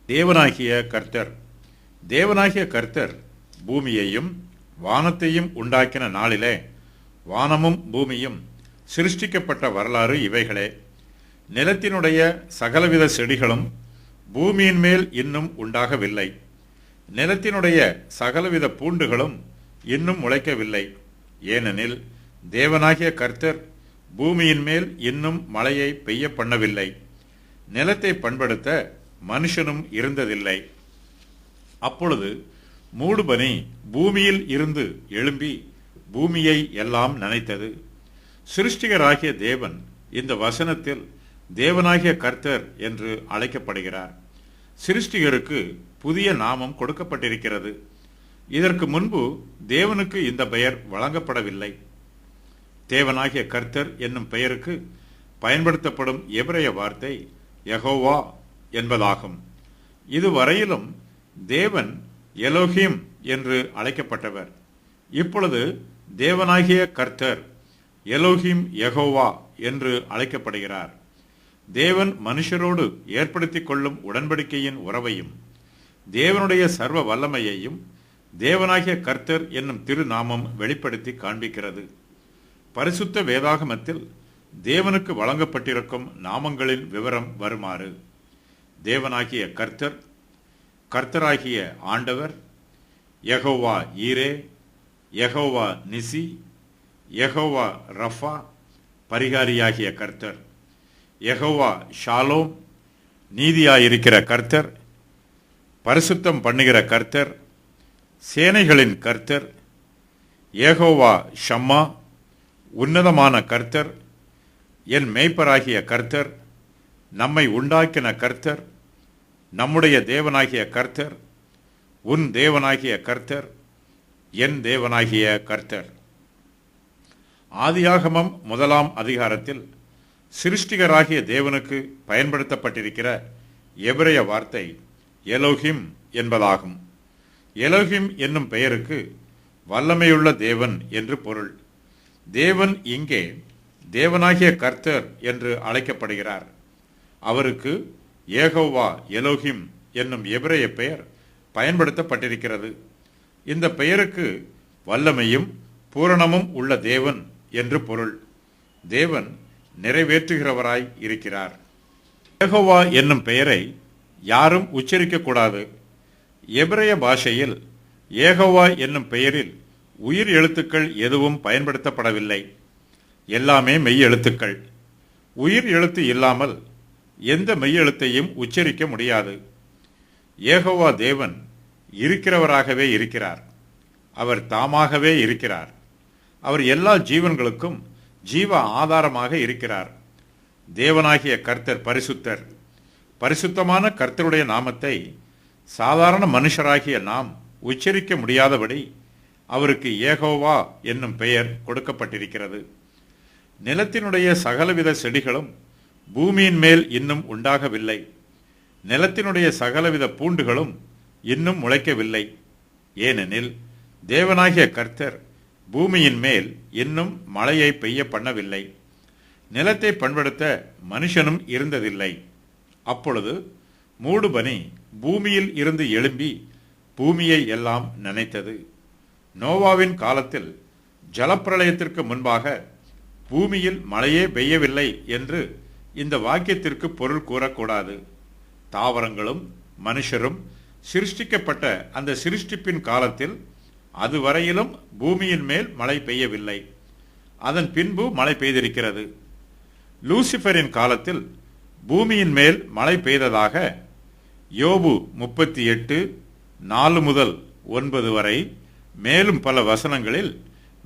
தேவனாகிய கர்த்தர் தேவனாகிய கர்த்தர் பூமியையும் வானத்தையும் உண்டாக்கின நாளிலே வானமும் பூமியும் சிருஷ்டிக்கப்பட்ட வரலாறு இவைகளே. நிலத்தினுடைய சகலவித செடிகளும் பூமியின் மேல் இன்னும் உண்டாகவில்லை. நிலத்தினுடைய சகலவித பூண்டுகளும் இன்னும் முளைக்கவில்லை. ஏனெனில் தேவனாகிய கர்த்தர் பூமியின் மேல் இன்னும் மழையை பெய்ய பண்ணவில்லை. நிலத்தை பண்படுத்த மனுஷனும் இருந்ததில்லை. அப்பொழுது மூடுபனி பூமியில் இருந்து எழும்பி பூமியை எல்லாம் நனைத்தது. சிருஷ்டிகராகிய தேவன் இந்த வசனத்தில் தேவனாகிய கர்த்தர் என்று அழைக்கப்படுகிறார். சிருஷ்டிகருக்கு புதிய நாமம் கொடுக்கப்பட்டிருக்கிறது. இதற்கு முன்பு தேவனுக்கு இந்த பெயர் வழங்கப்படவில்லை. தேவனாகிய கர்த்தர் என்னும் பெயருக்கு பயன்படுத்தப்படும் எபிரேய வார்த்தை யெகோவா என்பதாகும். இதுவரையிலும் தேவன் எலோஹிம் என்று அழைக்கப்பட்டவர். இப்பொழுது தேவனாகிய கர்த்தர் எலோஹிம் யெகோவா என்று அழைக்கப்படுகிறார். தேவன் மனுஷரோடு ஏற்படுத்திக் கொள்ளும் உடன்படிக்கையின் உறவையும் தேவனுடைய சர்வ வல்லமையையும் தேவனாகிய கர்த்தர் என்னும் திருநாமம் வெளிப்படுத்தி காண்பிக்கிறது. பரிசுத்த வேதாகமத்தில் தேவனுக்கு வழங்கப்பட்டிருக்கும் நாமங்களின் விவரம் வருமாறு: தேவனாகிய கர்த்தர், கர்த்தராகிய ஆண்டவர், யெகோவா ஈரே, யெகோவா நிசி, யெகோவா ரஃபா பரிகாரியாகிய கர்த்தர், யெகோவா ஷாலோம் நீதியாயிருக்கிற கர்த்தர், பரிசுத்தம் பண்ணுகிற கர்த்தர், சேனைகளின் கர்த்தர், யெகோவா ஷம்மா உன்னதமான கர்த்தர், என் மேய்ப்பராகிய கர்த்தர், நம்மை உண்டாக்கின கர்த்தர், நம்முடைய தேவனாகிய கர்த்தர், உன் தேவனாகிய கர்த்தர், என் தேவனாகிய கர்த்தர். ஆதியாகமம் 1 அதிகாரத்தில் சிருஷ்டிகராகிய தேவனுக்கு பயன்படுத்தப்பட்டிருக்கிற எபிரேய வார்த்தை எலோஹிம் என்பதாகும். எலோஹிம் என்னும் பெயருக்கு வல்லமையுள்ள தேவன் என்று பொருள். தேவன் இங்கே தேவனாகிய கர்த்தர் என்று அழைக்கப்படுகிறார். அவருக்கு யெகோவா எலோஹிம் என்னும் எபிரேய பெயர் பயன்படுத்தப்பட்டிருக்கிறது. இந்த பெயருக்கு வல்லமையும் பூரணமும் உள்ள தேவன் என்று பொருள். தேவன் நிறைவேற்றுகிறவராய் இருக்கிறார். யெகோவா என்னும் பெயரை யாரும் உச்சரிக்கக்கூடாது. எபிரேய பாஷையில் யெகோவா என்னும் பெயரில் உயிர் எழுத்துக்கள் எதுவும் பயன்படுத்தப்படவில்லை. எல்லாமே மெய் எழுத்துக்கள். உயிர் எழுத்து இல்லாமல் எந்த மெய்யெழுத்தையும் உச்சரிக்க முடியாது. யெகோவா தேவன் இருக்கிறவராகவே இருக்கிறார். அவர் தாமாகவே இருக்கிறார். அவர் எல்லா ஜீவன்களுக்கும் ஜீவ ஆதாரமாக இருக்கிறார். தேவனாகிய கர்த்தர் பரிசுத்தர். பரிசுத்தமான கர்த்தருடைய நாமத்தை சாதாரண மனுஷராகிய நாம் உச்சரிக்க முடியாதபடி அவருக்கு யெகோவா என்னும் பெயர் கொடுக்கப்பட்டிருக்கிறது. நிலத்தினுடைய சகலவித செடிகளும் பூமியின் மேல் இன்னும் உண்டாகவில்லை. நிலத்தினுடைய சகலவித பூண்டுகளும் இன்னும் முளைக்கவில்லை. ஏனெனில் தேவனாகிய கர்த்தர் பூமியின் மேல் இன்னும் மழையை பெய்ய பண்ணவில்லை. நிலத்தை பண்படுத்த மனுஷனும் இருந்ததில்லை. அப்பொழுது மூடுபனி பூமியில் இருந்து எழும்பி பூமியை எல்லாம் நனைத்தது. நோவாவின் காலத்தில் ஜலப்பிரளயத்திற்கு முன்பாக பூமியில் மழையே பெய்யவில்லை என்று இந்த வாக்கியத்திற்கு பொருள் கூறக்கூடாது. தாவரங்களும் மனுஷரும் சிருஷ்டிக்கப்பட்ட அந்த சிருஷ்டிப்பின் காலத்தில் அதுவரையிலும் பூமியின் மேல் மழை பெய்யவில்லை. அதன் பின்பு மழை பெய்திருக்கிறது. லூசிபரின் காலத்தில் பூமியின் மேல் மழை பெய்ததாக யோபு 38:4-9 வரை மேலும் பல வசனங்களில்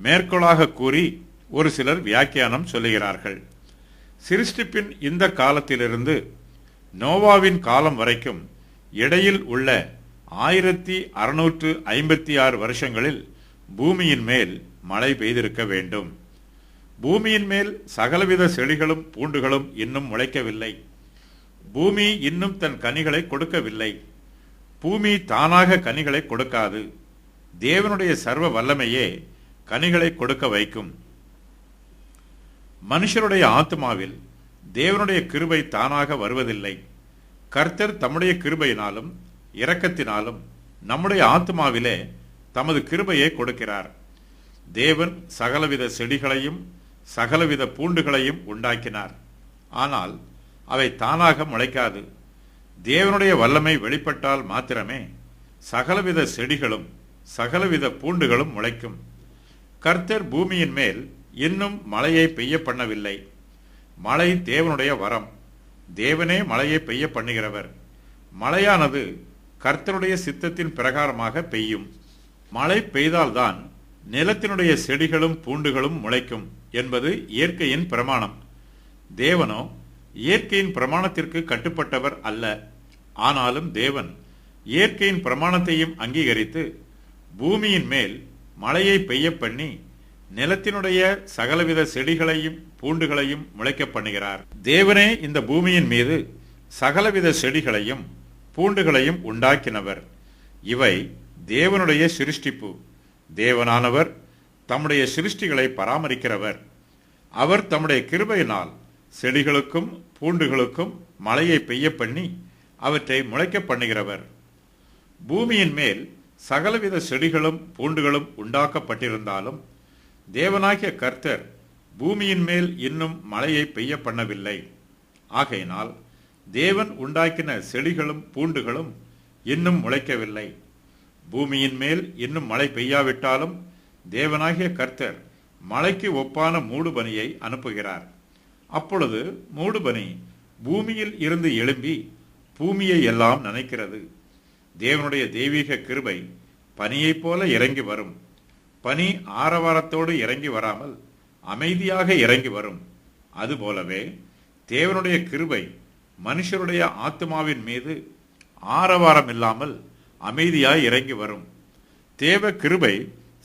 மேற்கோளாக கூறி ஒரு சிலர் வியாக்கியானம் சொல்லுகிறார்கள். சிருஷ்டிப்பின் இந்த காலத்திலிருந்து நோவாவின் காலம் வரைக்கும் இடையில் உள்ள 1656 வருஷங்களில் பூமியின் மேல் மழை பெய்திருக்க வேண்டும். பூமியின் மேல் சகலவித செடிகளும் பூண்டுகளும் இன்னும் முளைக்கவில்லை. பூமி இன்னும் தன் கனிகளை கொடுக்கவில்லை. பூமி தானாக கனிகளை கொடுக்காது. தேவனுடைய சர்வ வல்லமையே கனிகளை கொடுக்க வைக்கும். மனுஷருடைய ஆத்மாவில் தேவனுடைய கிருபை தானாக வருவதில்லை. கர்த்தர் தம்முடைய கிருபையினாலும் இரக்கத்தினாலும் நம்முடைய ஆத்மாவிலே தமது கிருபையை கொடுக்கிறார். தேவன் சகலவித செடிகளையும் சகலவித பூண்டுகளையும் உண்டாக்கினார். ஆனால் அவை தானாக முளைக்காது. தேவனுடைய வல்லமை வெளிப்பட்டால் மாத்திரமே சகலவித செடிகளும் சகலவித பூண்டுகளும் முளைக்கும். கர்த்தர் பூமியின் மேல் இன்னும் மழையை பெய்ய பண்ணவில்லை. மழை தேவனுடைய வரம். தேவனே மழையை பெய்ய பண்ணுகிறவர். மழையானது கர்த்தருடைய சித்தத்தின் பிரகாரமாக பெய்யும். மழை பெய்தால்தான் நிலத்தினுடைய செடிகளும் பூண்டுகளும் முளைக்கும் என்பது இயற்கையின் பிரமாணம். தேவனோ இயற்கையின் பிரமாணத்திற்கு கட்டுப்பட்டவர் அல்ல. ஆனாலும் தேவன் இயற்கையின் பிரமாணத்தையும் அங்கீகரித்து பூமியின் மேல் மழையை பெய்ய பண்ணி நிலத்தினுடைய சகலவித செடிகளையும் பூண்டுகளையும் முளைக்க பண்ணுகிறார். தேவனே இந்த பூமியின் மீது சகலவித செடிகளையும் பூண்டுகளையும் உண்டாக்கினவர். இவை தேவனுடைய சிருஷ்டிப்பு. தேவனானவர் தம்முடைய சிருஷ்டிகளை பராமரிக்கிறவர். அவர் தம்முடைய கிருபையினால் செடிகளுக்கும் பூண்டுகளுக்கும் மழையை பெய்ய பண்ணி அவற்றை முளைக்க பண்ணுகிறவர். பூமியின் மேல் சகலவித செடிகளும் பூண்டுகளும் உண்டாக்கப்பட்டிருந்தாலும் தேவனாகிய கர்த்தர் பூமியின் மேல் இன்னும் மழையை பெய்ய பண்ணவில்லை. ஆகையினால் தேவன் உண்டாக்கின செடிகளும் பூண்டுகளும் இன்னும் முளைக்கவில்லை. பூமியின் மேல் இன்னும் மழை பெய்யாவிட்டாலும் தேவனாகிய கர்த்தர் மழைக்கு ஒப்பான மூடுபனியை அனுப்புகிறார். அப்பொழுது மூடுபனி பூமியில் இருந்து எழும்பி பூமியை எல்லாம் நனைக்கிறது. தேவனுடைய தெய்வீக கிருபை பனியைப் போல இறங்கி வரும். பனி ஆரவாரத்தோடு இறங்கி வராமல் அமைதியாக இறங்கி வரும். அதுபோலவே தேவனுடைய கிருபை மனுஷருடைய ஆத்மாவின் மீது ஆரவாரம் இல்லாமல் அமைதியாய் இறங்கி வரும். தேவ கிருபை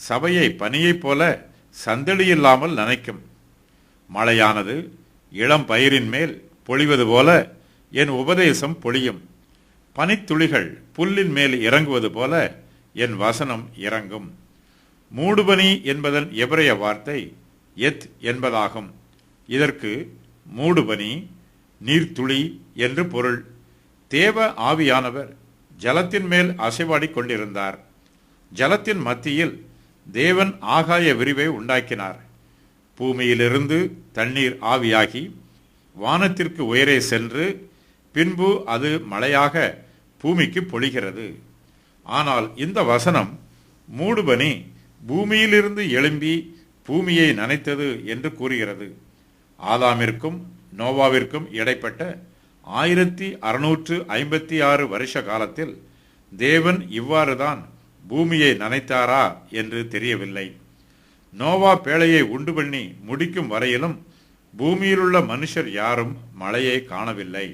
சபையை பனியைப் போல சந்தடி இல்லாமல் நனைக்கும். மழையானது இளம் பயிரின் மேல் பொழிவது போல என் உபதேசம் பொழியும். பனித்துளிகள் புல்லின் மேல் இறங்குவது போல என் வசனம் இறங்கும். மூடுபனி என்பதன் எபிரேய வார்த்தை எத் என்பதாகும். இதற்கு மூடுபனி நீர்த்துளி என்று பொருள். தேவ ஆவியானவர் ஜலத்தின் மேல் அசைவாடி கொண்டிருந்தார். ஜலத்தின் மத்தியில் தேவன் ஆகாய விரிவை உண்டாக்கினார். பூமியிலிருந்து தண்ணீர் ஆவியாகி வானத்திற்கு உயரே சென்று பின்பு அது மழையாக பூமிக்கு பொழிகிறது. ஆனால் இந்த வசனம் மூடுபனி பூமியிலிருந்து எழும்பி பூமியை நனைத்தது என்று கூறுகிறது. ஆதாமிற்கும் நோவாவிற்கும் இடைப்பட்ட 1656 வருஷ காலத்தில் தேவன் இவ்வாறுதான் பூமியை நனைத்தாரா என்று தெரியவில்லை. நோவா பேழையை உண்டு பண்ணி முடிக்கும் வரையிலும் பூமியிலுள்ள மனுஷர் யாரும் மழையை காணவில்லை.